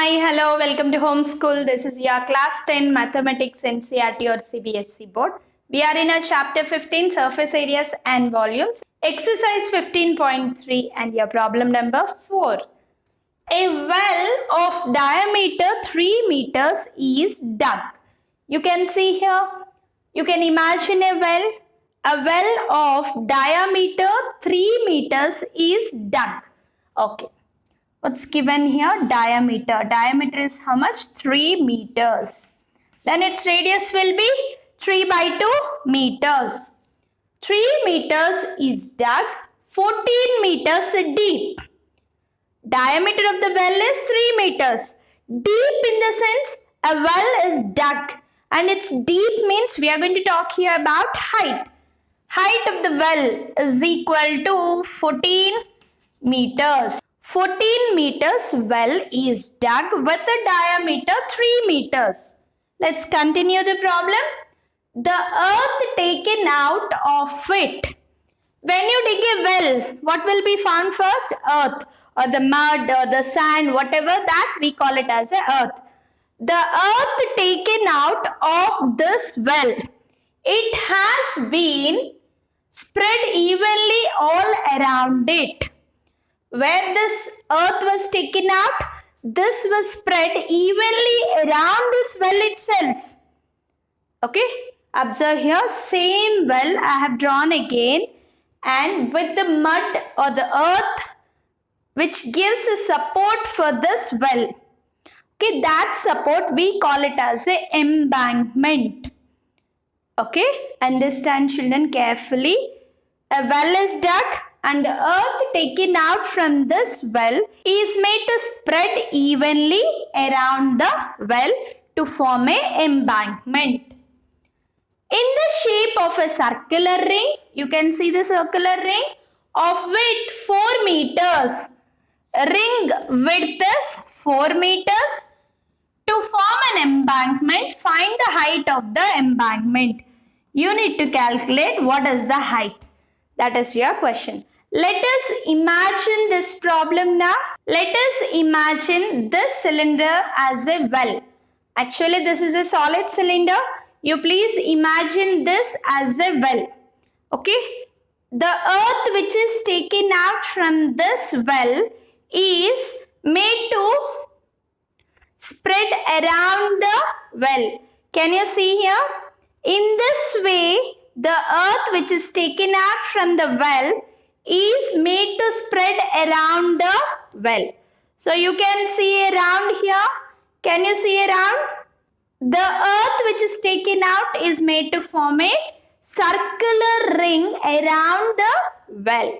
Hi, hello, welcome to Homeschool. This is your class 10 Mathematics NCERT or CBSE board. We are in a chapter 15 surface areas and volumes, exercise 15.3 and your problem number 4. A well of diameter 3 meters is dug. You can see here, you can imagine a well of diameter 3 meters is dug. Okay. What's given here? Diameter. Diameter is how much? 3 meters. Then its radius will be 3 by 2 meters. 3 meters is dug. 14 meters deep. Diameter of the well is 3 meters. Deep in the sense a well is dug. And its deep means we are going to talk here about height. Height of the well is equal to 14 meters. 14 meters well is dug with a diameter 3 meters. Let's continue the problem. The earth taken out of it. When you dig a well, what will be found first? Earth or the mud or the sand, whatever that we call it as a earth. The earth taken out of this well, it has been spread evenly all around it. Where this earth was taken out, this was spread evenly around this well itself. Okay, observe here, same well I have drawn again, and with the mud or the earth which gives a support for this well. Okay, that support we call it as a embankment. Okay, understand children carefully. A well is dug and the earth taken out from this well is made to spread evenly around the well to form a embankment. In the shape of a circular ring, you can see the circular ring of width 4 meters. Ring width is 4 meters. To form an embankment, find the height of the embankment. You need to calculate what is the height. That is your question. Let us imagine this problem now. Let us imagine this cylinder as a well. Actually, this is a solid cylinder. You please imagine this as a well. Okay. The earth which is taken out from this well is made to spread around the well. Can you see here? In this way, the earth which is taken out from the well is made to spread around the well. So you can see around here. Can you see around? The earth which is taken out is made to form a circular ring around the well.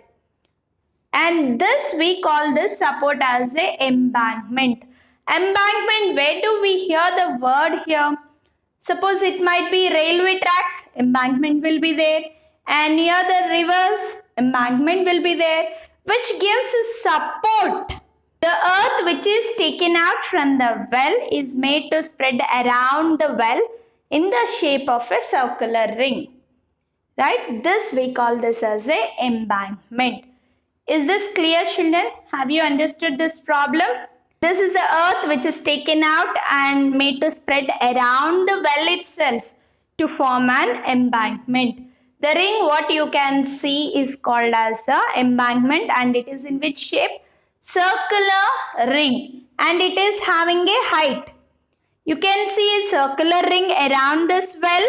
And this we call this support as a embankment. Embankment, where do we hear the word here? Suppose it might be railway tracks, embankment will be there. And near the rivers, embankment will be there, which gives support. The earth which is taken out from the well is made to spread around the well in the shape of a circular ring. Right? This we call this as a embankment. Is this clear, children? Have you understood this problem? This is the earth which is taken out and made to spread around the well itself to form an embankment. The ring what you can see is called as the embankment, and it is in which shape? Circular ring, and it is having a height. You can see a circular ring around this well,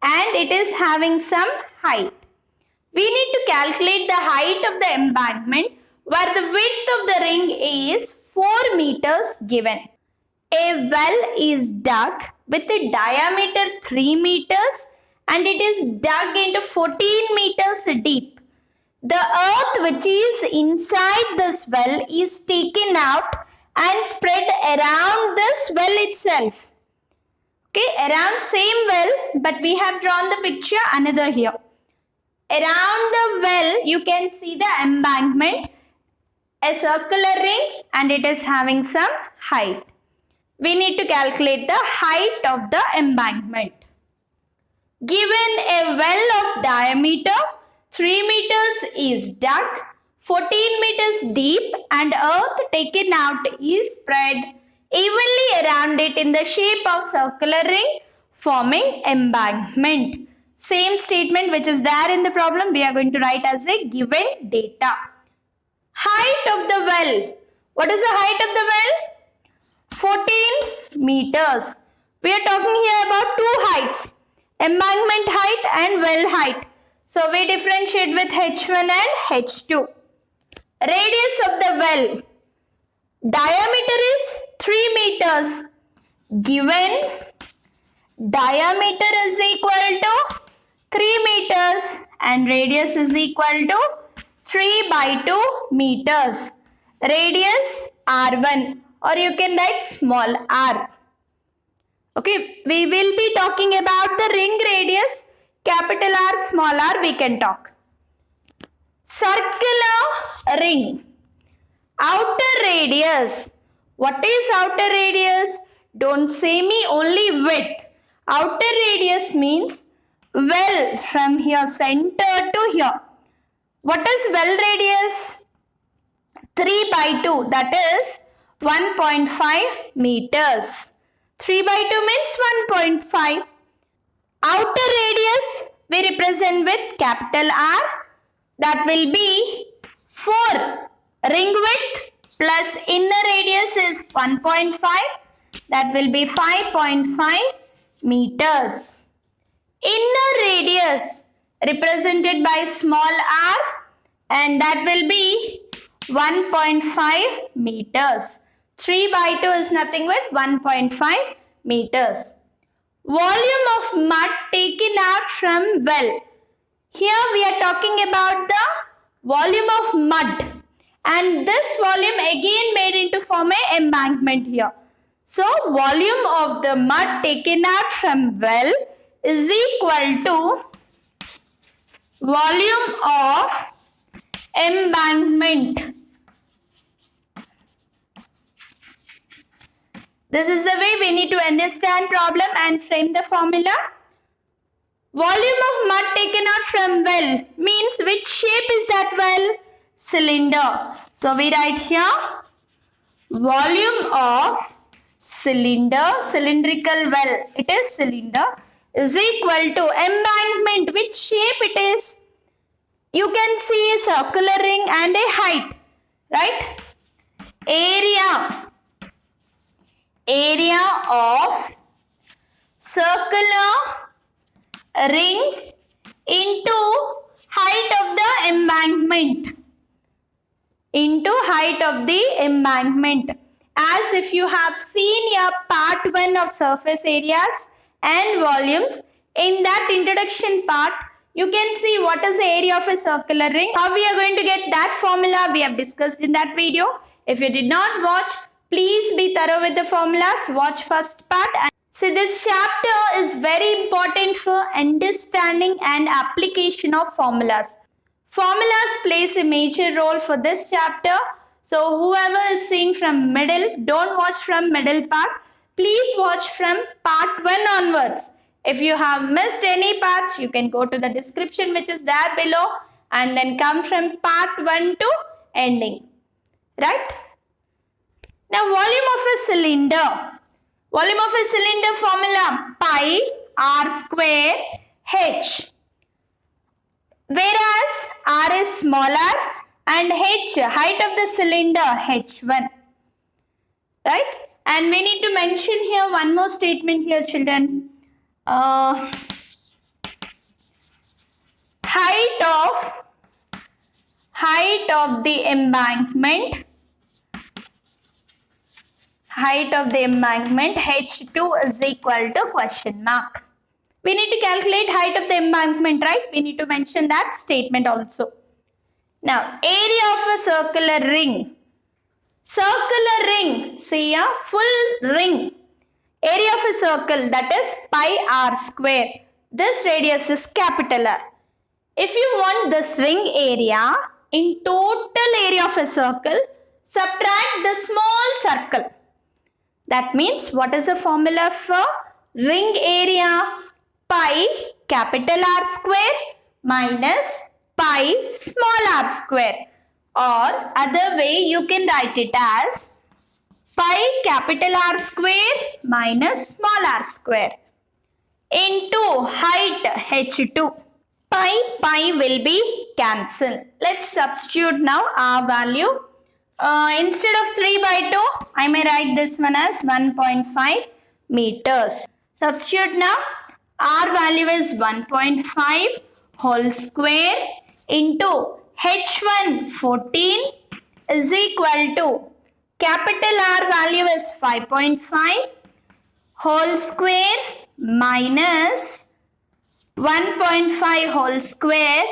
and it is having some height. We need to calculate the height of the embankment where the width of the ring is 4 meters given. A well is dug with a diameter 3 meters and it is dug into 14 meters deep. The earth which is inside this well is taken out and spread around this well itself. Okay, around same well, but we have drawn the picture another here. Around the well, you can see the embankment, a circular ring, and it is having some height. We need to calculate the height of the embankment. Given a well of diameter 3 meters is dug, 14 meters deep, and earth taken out is spread evenly around it in the shape of circular ring forming embankment. Same statement which is there in the problem we are going to write as a given data. Height of the well. What is the height of the well? 14 meters. We are talking here about two heights, embankment height and well height. So we differentiate with H1 and H2. Radius of the well. Diameter is 3 meters. Given diameter is equal to 3 meters and radius is equal to 3 by 2 meters. Radius R1 or you can write small r. Okay, we will be talking about the ring radius, capital R, small r we can talk. Circular ring. Outer radius. What is outer radius? Don't say me only width. Outer radius means well from here center to here. What is well radius? 3 by 2, that is 1.5 meters. 3 by 2 means 1.5. Outer radius we represent with capital R. That will be 4. Ring width plus inner radius is 1.5. That will be 5.5 meters. Inner radius represented by small r and that will be 1.5 meters. 3 by 2 is nothing but 1.5 meters. Volume of mud taken out from well. Here we are talking about the volume of mud and this volume again made into form a embankment here. So volume of the mud taken out from well is equal to volume of embankment. This is the way we need to understand problem and frame the formula. Volume of mud taken out from well means which shape is that well? Cylinder. So we write here volume of cylinder, cylindrical well, it is cylinder, is equal to embankment. Which shape it is? You can see a circular ring and a height, right? Area of circular ring into height of the embankment. As if you have seen your part 1 of surface areas and volumes, in that introduction part, you can see what is the area of a circular ring. How we are going to get that formula we have discussed in that video. If you did not watch, please be thorough with the formulas. Watch first part. See, this chapter is very important for understanding and application of formulas. Formulas plays a major role for this chapter. So whoever is seeing from middle, don't watch from middle part. Please watch from part 1 onwards. If you have missed any parts, you can go to the description which is there below and then come from part 1 to ending. Right? Now volume of a cylinder. Volume of a cylinder formula pi r square h. Whereas r is smaller and h, height of the cylinder, h1. Right? And we need to mention here one more statement here, children. Height of the embankment. Height of the embankment h2 is equal to question mark. We need to calculate height of the embankment, right? We need to mention that statement also. Now, area of a circular ring. Circular ring, see a full ring. Area of a circle, that is pi r square. This radius is capital R. If you want this ring area in total area of a circle, subtract the small circle. That means what is the formula for ring area? Pi capital R square minus pi small r square. Or other way you can write it as pi capital R square minus small r square into height h2. Pi will be cancelled. Let's substitute now R value. Instead of 3 by 2, I may write this one as 1.5 meters. Substitute now. R value is 1.5 whole square into h1 14 is equal to capital R value is 5.5 whole square minus 1.5 whole square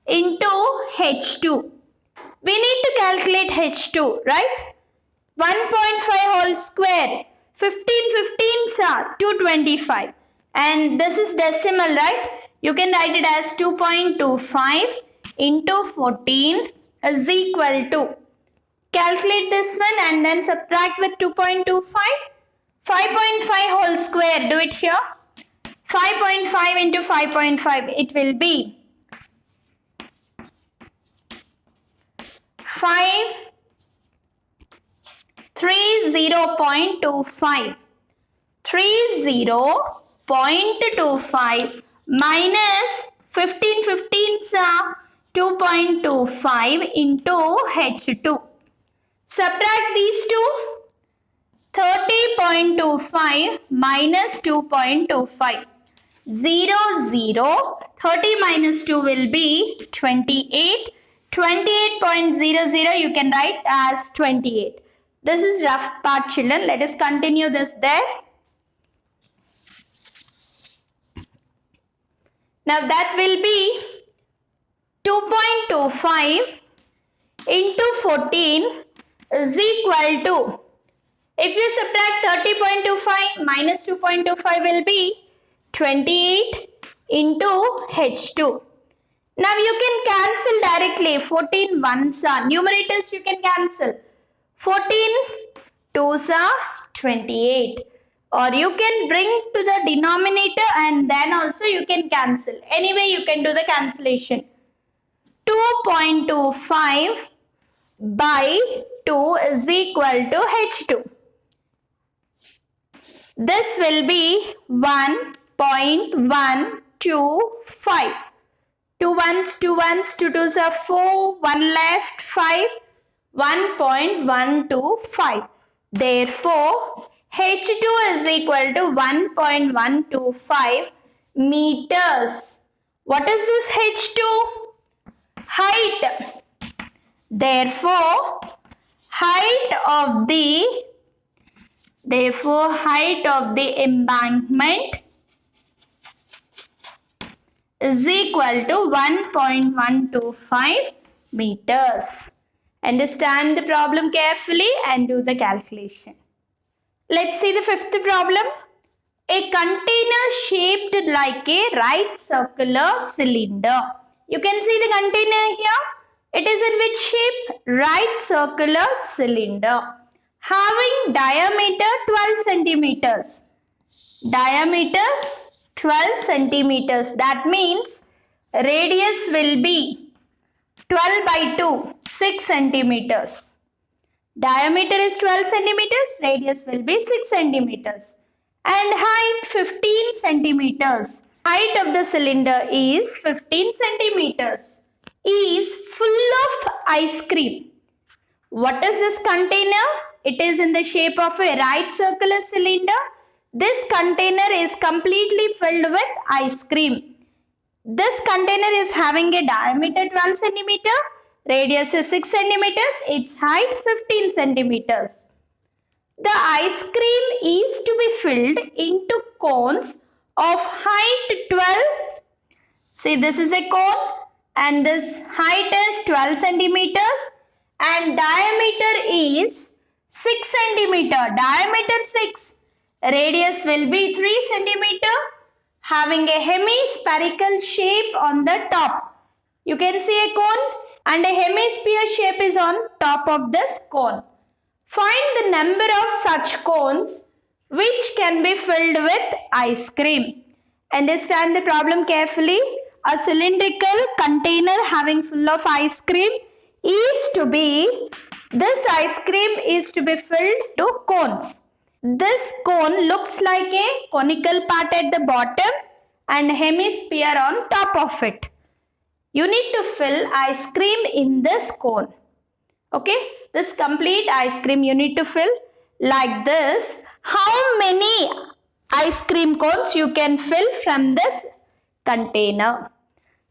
into h2. We need to calculate h2, right? 1.5 whole square, 15 are 225. And this is decimal, right? You can write it as 2.25 into 14 is equal to. Calculate this one and then subtract with 2.25. 5.5 whole square, do it here. 5.5 into 5.5, it will be 30.25. 30.25 minus 15 are 2.25 into h2. Subtract these two. 30.25 minus 2.25. 0, 0. 30 minus 2 will be 28. 28.00 you can write as 28. This is rough part, children. Let us continue this there. Now that will be 2.25 into 14 is equal to, if you subtract 30.25 minus 2.25 will be 28 into h2. Now you can cancel directly. 14 ones are numerators, you can cancel. 14 twos are 28. Or you can bring to the denominator and then also you can cancel. Anyway, you can do the cancellation. 2.25 by 2 is equal to h2. This will be 1.125. 2 ones, 2 ones, 2 twos are 4, 1 left, 5, 1.125. Therefore, h2 is equal to 1.125 meters. What is this h2? Height. Therefore, height of the embankment is equal to 1.125 meters. Understand the problem carefully and do the calculation. Let's see the fifth problem. A container shaped like a right circular cylinder. You can see the container here. It is in which shape? Right circular cylinder. Having diameter 12 centimeters. Diameter 12 centimeters. That means radius will be 12 by 2, 6 centimeters. Diameter is 12 centimeters, radius will be 6 centimeters. And height 15 centimeters. Height of the cylinder is 15 centimeters. Is full of ice cream. What is this container? It is in the shape of a right circular cylinder. This container is completely filled with ice cream. This container is having a diameter 12 centimeter, radius is 6 centimeters, its height 15 centimeters. The ice cream is to be filled into cones of height 12. See, this is a cone and this height is 12 centimeters and diameter is 6 centimeter. Diameter 6. Radius will be 3 centimeter, having a hemispherical shape on the top. You can see a cone and a hemisphere shape is on top of this cone. Find the number of such cones which can be filled with ice cream. Understand the problem carefully. A cylindrical container having full of ice cream is to be This ice cream is to be filled to cones. This cone looks like a conical part at the bottom and hemisphere on top of it. You need to fill ice cream in this cone. Okay, this complete ice cream you need to fill like this. How many ice cream cones you can fill from this container?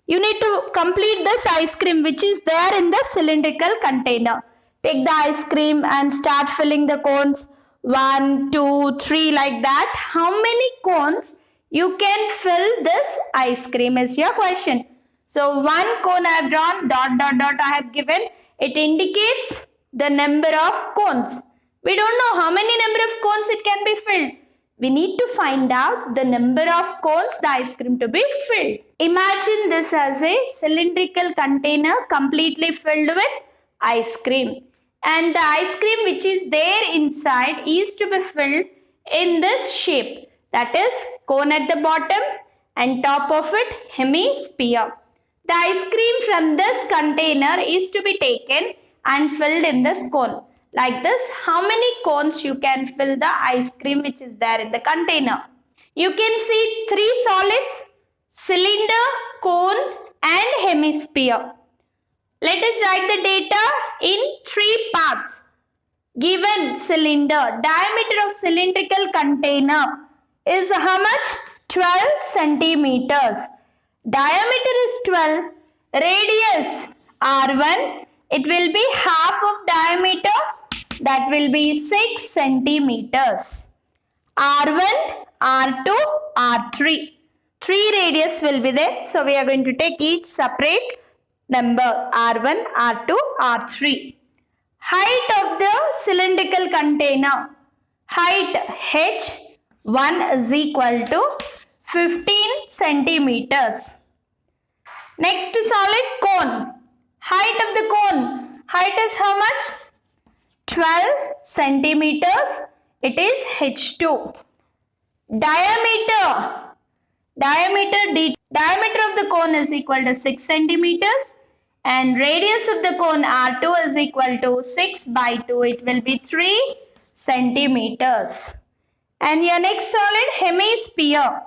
You need to complete this ice cream which is there in the cylindrical container. Take the ice cream and start filling the cones. 1, 2, 3 like that. How many cones you can fill this ice cream is your question. So one cone I have drawn, dot, dot, dot I have given. It indicates the number of cones. We don't know how many number of cones it can be filled. We need to find out the number of cones the ice cream to be filled. Imagine this as a cylindrical container completely filled with ice cream. And the ice cream which is there inside is to be filled in this shape. That is cone at the bottom and top of it hemisphere. The ice cream from this container is to be taken and filled in this cone. Like this, how many cones you can fill the ice cream which is there in the container? You can see 3 solids, cylinder, cone and hemisphere. Let us write the data in 3 parts. Given cylinder, diameter of cylindrical container is how much? 12 centimeters. Diameter is 12, radius R1, it will be half of diameter, that will be 6 centimeters. R1, R2, R3. 3 radius will be there. So we are going to take each separate number R1, R2, R3. Height of the cylindrical container. Height H1 is equal to 15 centimeters. Next solid cone. Height of the cone. Height is how much? 12 centimeters. It is H2. Diameter. Diameter of the cone is equal to 6 centimeters. And radius of the cone R2 is equal to 6 by 2. It will be 3 centimeters. And your next solid hemisphere.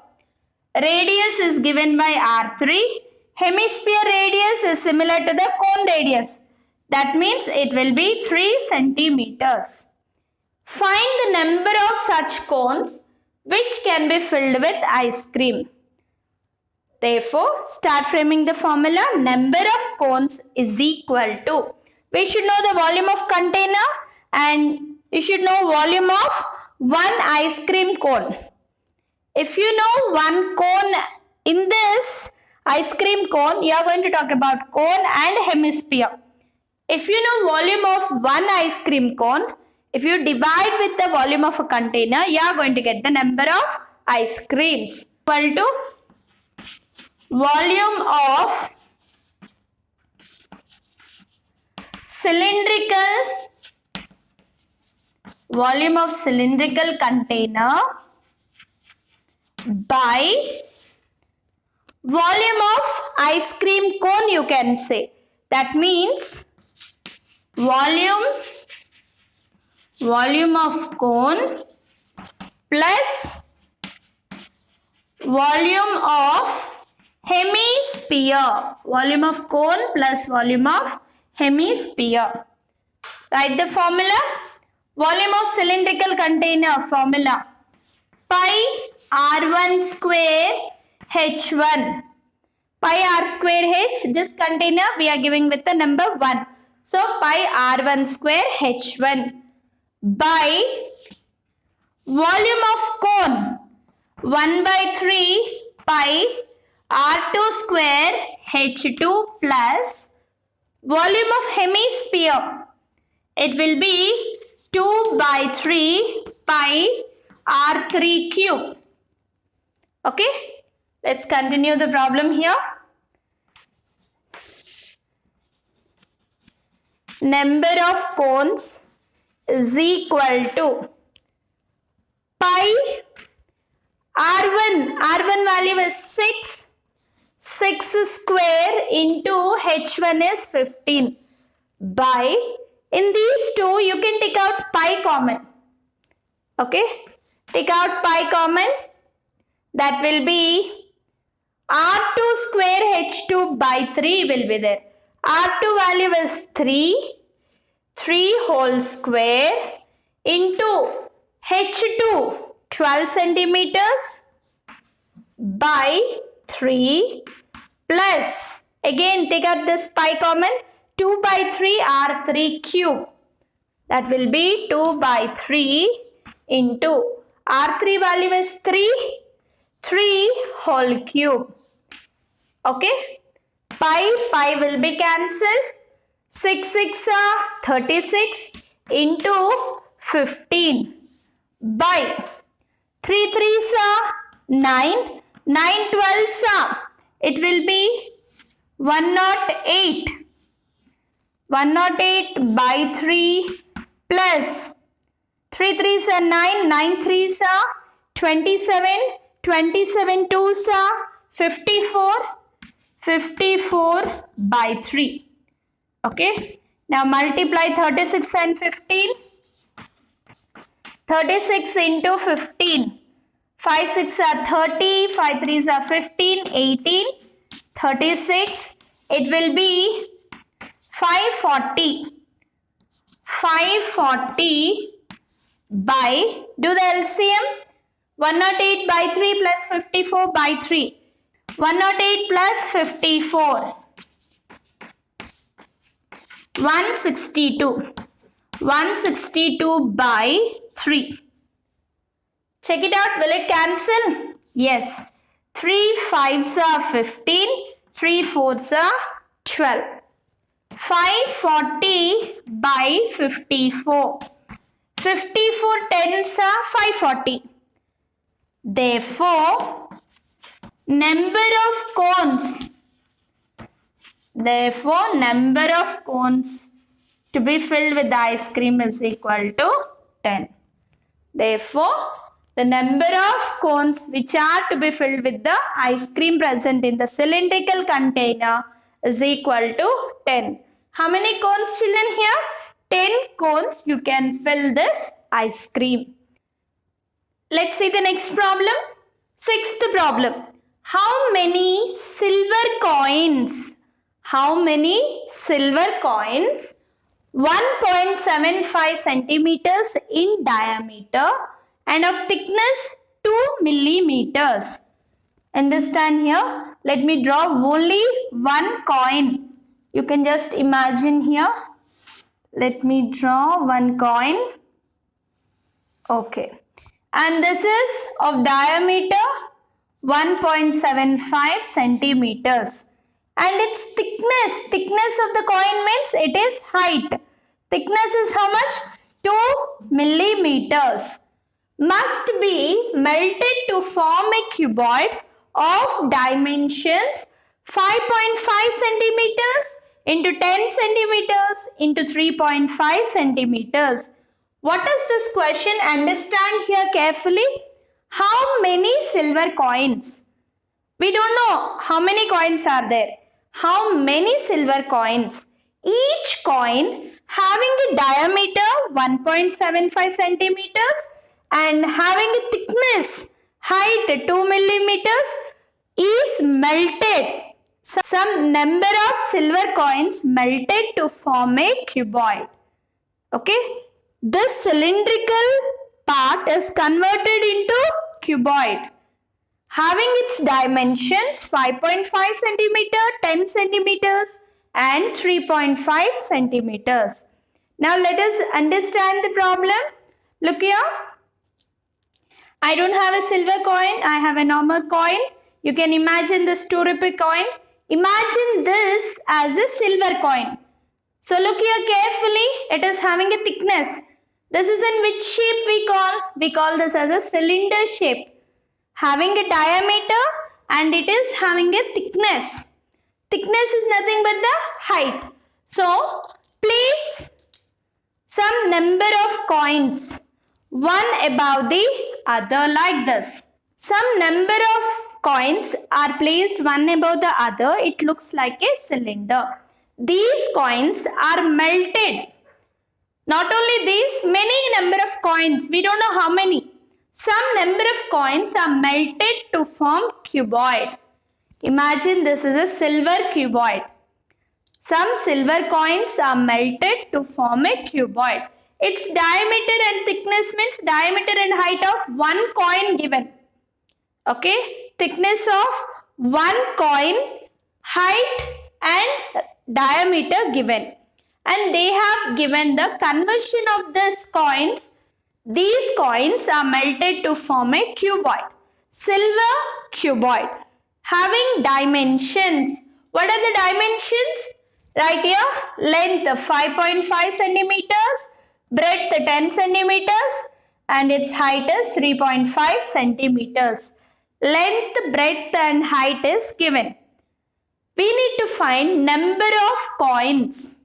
Radius is given by R3. Hemisphere radius is similar to the cone radius. That means it will be 3 centimeters. Find the number of such cones which can be filled with ice cream. Therefore, start framing the formula. Number of cones is equal to. We should know the volume of container and we should know volume of one ice cream cone. If you know one cone in this ice cream cone, you are going to talk about cone and hemisphere. If you know volume of one ice cream cone, if you divide with the volume of a container, you are going to get the number of ice creams. Equal to volume of cylindrical container by volume of ice cream cone, you can say. That means volume of cone plus volume of hemisphere. Volume of cone plus volume of hemisphere. Write the formula. Volume of cylindrical container formula. Pi R1 square H1. Pi R square H. This container we are giving with the number 1. So pi R1 square H1 by volume of cone 1 by 3 pi R2 square H2 plus volume of hemisphere. It will be 2 by 3 pi R3 cube. Okay, let's continue the problem here. Number of cones is equal to pi R1 value is 6 square into H1 is 15 by In these two, you can take out pi common. Okay, take out pi common. That will be R2 square H2 by 3 will be there. R2 value is 3 whole square into H2 12 centimeters by 3 plus, again take out this pi common, 2 by 3 R3 cube. That will be 2 by 3 into R3 value is 3 whole cube. Okay, pi will be cancelled. 6 6 are 36 into 15 by 3 3s are 9, 9 12s are, it will be 108 by 3 plus 3 3s are 9, 9 3s are 27, 27 2s are 54 by 3. Okay, now multiply 36 and 15. 36 into 15. 5 6 are 30, 5 3s are 15, 18, 36. It will be 540 by, do the LCM, 108 by 3 plus 54 by 3. 108 plus 54. 162 by 3. Check it out. Will it cancel? Yes. 3 5s are 15. 3 4s are 12. 540 by 54. 54 10s are 540. Therefore, number of cones to be filled with the ice cream is equal to 10. Therefore, the number of cones which are to be filled with the ice cream present in the cylindrical container is equal to 10. How many cones, children, here? 10 cones you can fill this ice cream. Let's see the next problem. Sixth problem. How many silver coins 1.75 centimeters in diameter and of thickness 2 millimeters? Understand here? Let me draw only one coin. You can just imagine here. Let me draw one coin. Okay. And this is of diameter 1.75 centimeters. And its thickness of the coin means it is height. Thickness is how much? 2 millimeters. Must be melted to form a cuboid of dimensions 5.5 centimeters into 10 centimeters into 3.5 centimeters. What is this question? Understand here carefully. How many silver coins? We don't know how many coins are there. How many silver coins? Each coin having a diameter 1.75 centimeters and having a thickness, height 2 millimeters is melted. Some number of silver coins melted to form a cuboid. Okay. This cylindrical part is converted into cuboid, having its dimensions 5.5 centimeter, 10 centimeters and 3.5 centimeters. Now let us understand the problem. Look here. I don't have a silver coin. I have a normal coin. You can imagine this 2 rupee coin. Imagine this as a silver coin. So look here carefully. It is having a thickness. This is in which shape we call? We call this as a cylinder shape, having a diameter and it is having a thickness. Thickness is nothing but the height. So place some number of coins one above the other like this. Some number of coins are placed one above the other. It looks like a cylinder. These coins are melted Not only these, many number of coins, we don't know how many. Some number of coins are melted to form cuboid. Imagine this is a silver cuboid. Some silver coins are melted to form a cuboid. Its diameter and thickness means diameter and height of one coin given. Okay, thickness of one coin, height and diameter given. And they have given the conversion of these coins. These coins are melted to form a cuboid. Silver cuboid having dimensions. What are the dimensions? Right here, length 5.5 centimeters, breadth 10 centimeters, and its height is 3.5 centimeters. Length, breadth, and height is given. We need to find number of coins.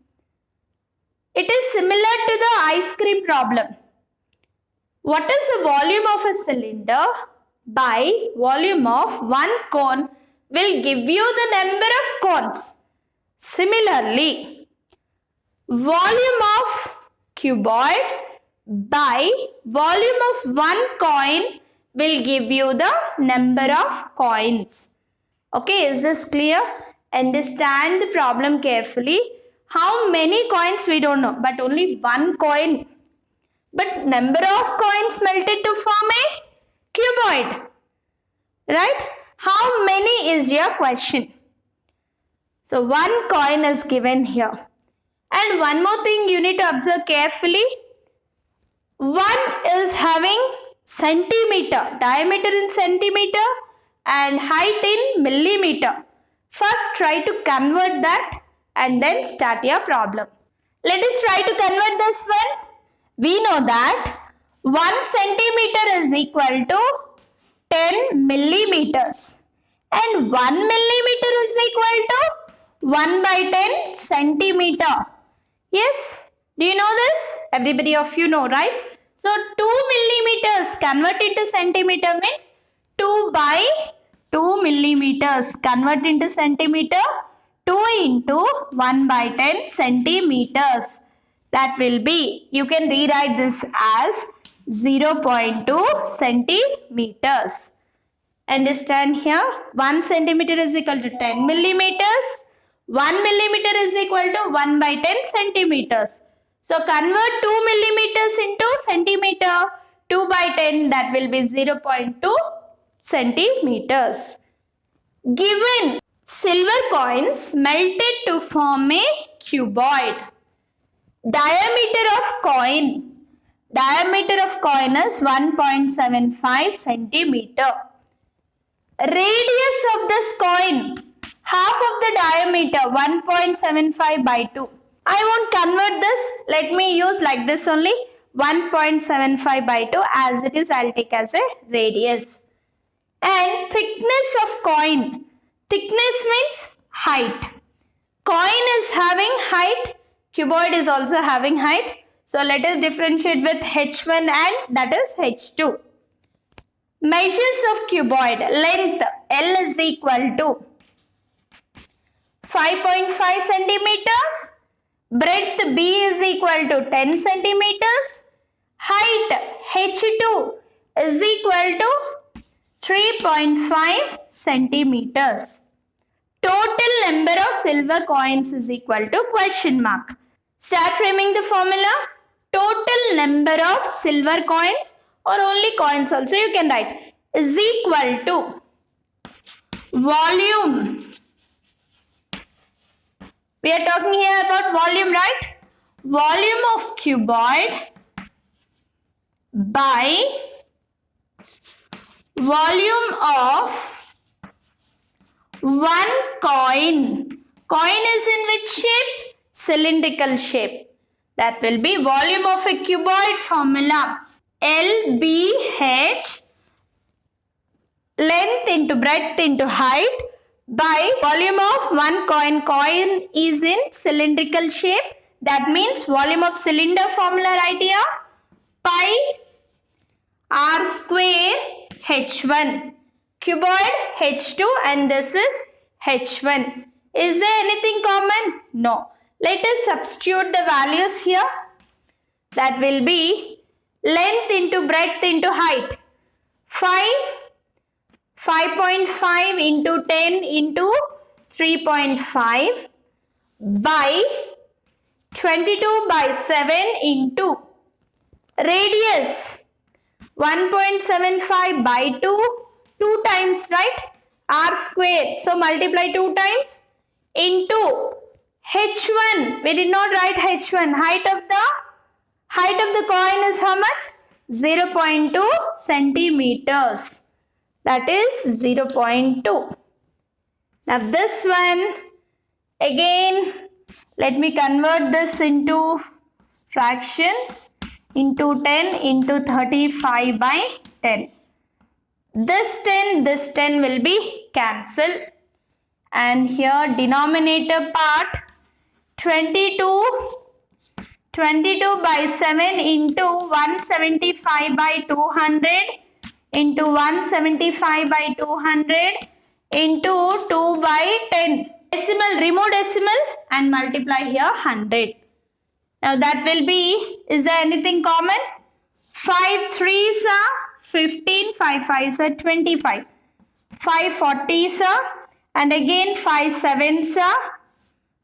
It is similar to the ice cream problem. What is the volume of a cylinder by volume of one cone will give you the number of cones. Similarly, volume of cuboid by volume of one coin will give you the number of coins. Okay, is this clear? Understand the problem carefully. How many coins we don't know, but only one coin. But number of coins melted to form a cuboid. Right? How many is your question? So one coin is given here. And one more thing you need to observe carefully. One is having centimeter, diameter in centimeter and height in millimeter. First try to convert that and then start your problem. Let us try to convert this one. We know that 1 centimeter is equal to 10 millimeters and 1 millimeter is equal to 1 by 10 centimeter. Yes, do you know this? Everybody of you know, right? So 2 millimeters convert into centimeter means 2 by 2 millimeters. Convert into centimeter, 2 into 1 by 10 centimeters. That will be, you can rewrite this as 0.2 centimeters. Understand here, 1 centimeter is equal to 10 millimeters. 1 millimeter is equal to 1 by 10 centimeters. So convert 2 millimeters into centimeter. 2 by 10, that will be 0.2 centimeters. Given silver coins melted to form a cuboid. Diameter of coin is 1.75 centimeter. Radius of this coin, half of the diameter, 1.75 by 2. I won't convert this. Let me use like this only, 1.75 by 2. As it is, I'll take as a radius. And thickness of coin. Thickness means height. Coin is having height. Cuboid is also having height. So let us differentiate with H1 and that is H2. Measures of cuboid. Length L is equal to 5.5 centimeters. Breadth B is equal to 10 centimeters. Height H2 is equal to 3.5 centimeters. Total number of silver coins is equal to question mark. Start framing the formula. Total number of silver coins or only coins also you can write is equal to volume. We are talking here about volume, right? Volume of cuboid by volume of one coin. Coin is in which shape? Cylindrical shape. That will be volume of a cuboid formula. LBH, length into breadth into height, by volume of one coin. Coin is in cylindrical shape. That means volume of cylinder formula right here. Pi r square H1. Cuboid H2 and this is H1. Is there anything common? No. Let us substitute the values here. That will be length into breadth into height. 5.5 into 10 into 3.5 by 22 by 7 into radius 1.75 by 2 times, right? R square. So multiply 2 times into H1. We did not write H1. Height of the coin is how much? 0.2 centimeters. That is 0.2. Now this one, again, let me convert this into fraction into 10 into 35 by 10. This 10 will be cancelled. And here denominator part 22 by 7 into 175 by 200 into 175 by 200 into 2 by 10. Decimal, remove decimal and multiply here 100. Now that will be, is there anything common? 5 3s are 15, 5 5s are 25. 5 40s are, and again 5 7s are,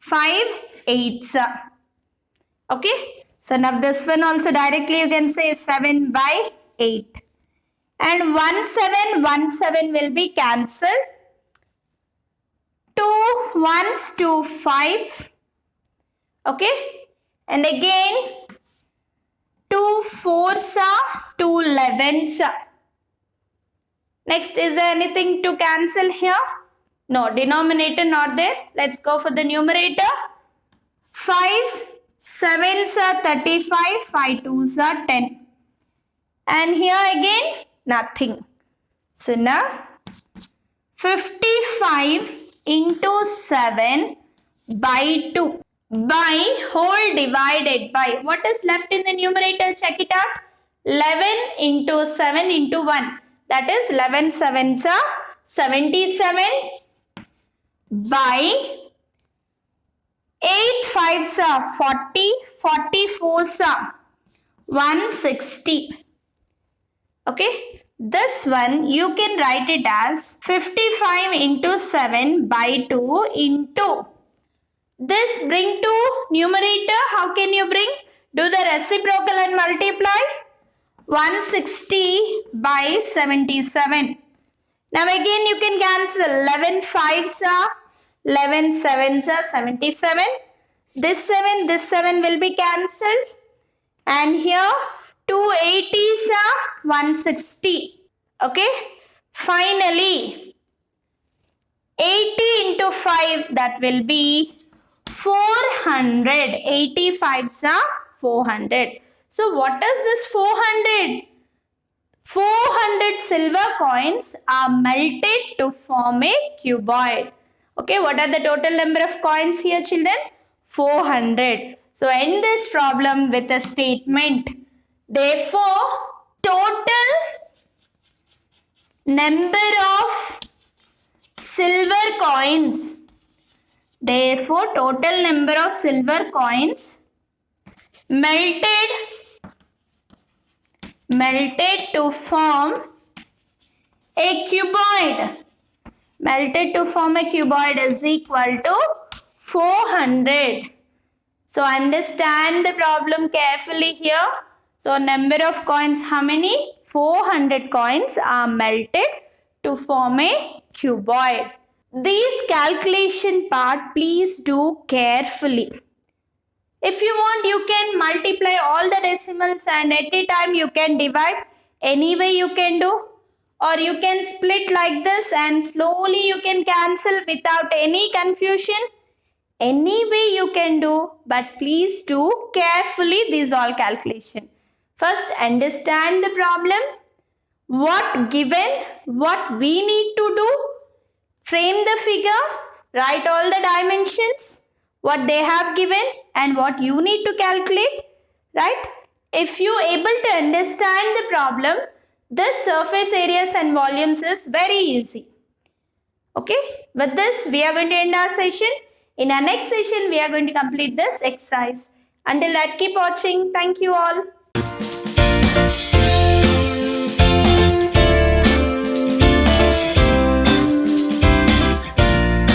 5 8s are. Okay, so now this one also directly you can say 7 by 8. And 1 7 will be cancelled. 2 1s, 2 5s. Okay, and again 2 4s are, 2 11s are. Next, is there anything to cancel here? No, denominator not there. Let's go for the numerator. 5 7s are 35, 5 2s are 10. And here again, nothing. So now, 55 into 7 by 2 by whole divided by, what is left in the numerator? Check it out. 11 into 7 into 1. That is 11 7s are 77 by 8 5s are 40, 44s are 160. Okay, this one you can write it as 55 into 7 by 2 into this, bring to numerator. How can you bring? Do the reciprocal and multiply. 160 by 77. Now again you can cancel. 11 5s are, 11 7s are 77. This 7 will be cancelled. And here 2 80s are 160. Okay. Finally 80 into 5, that will be 400. 85s are 400. So what is this 400? 400 silver coins are melted to form a cuboid. Okay, what are the total number of coins here, children? 400. So end this problem with a statement. Therefore, total number of silver coins. Therefore, total number of silver coins melted to form a cuboid. Melted to form a cuboid is equal to 400. So understand the problem carefully here. So number of coins, how many? 400 coins are melted to form a cuboid. These calculation part, please do carefully. If you want, you can multiply all the decimals and at a time you can divide. Any way you can do. Or you can split like this and slowly you can cancel without any confusion. Any way you can do, but please do carefully these all calculation. First, understand the problem. What given, what we need to do. Frame the figure, write all the dimensions, what they have given and what you need to calculate, right? If you able to understand the problem, this surface areas and volumes is very easy. Okay, with this we are going to end our session. In our next session, we are going to complete this exercise. Until that, keep watching. Thank you all.